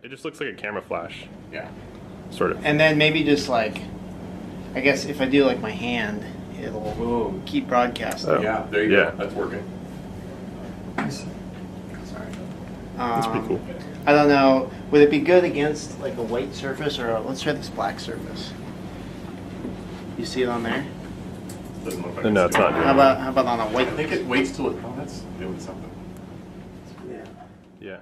It just looks like a camera flash, Yeah. sort of. And then maybe just like, I guess if I do like my hand, it'll Ooh. keep broadcasting. Oh. Yeah, there you Yeah. go. That's working. Sorry. That's pretty cool. I don't know. Would it be good against like a white surface or let's try this black surface? You see it on there? Doesn't look like No, it's not How doing about on a white? I think it waits till it. Oh, that's doing something. Yeah. Yeah.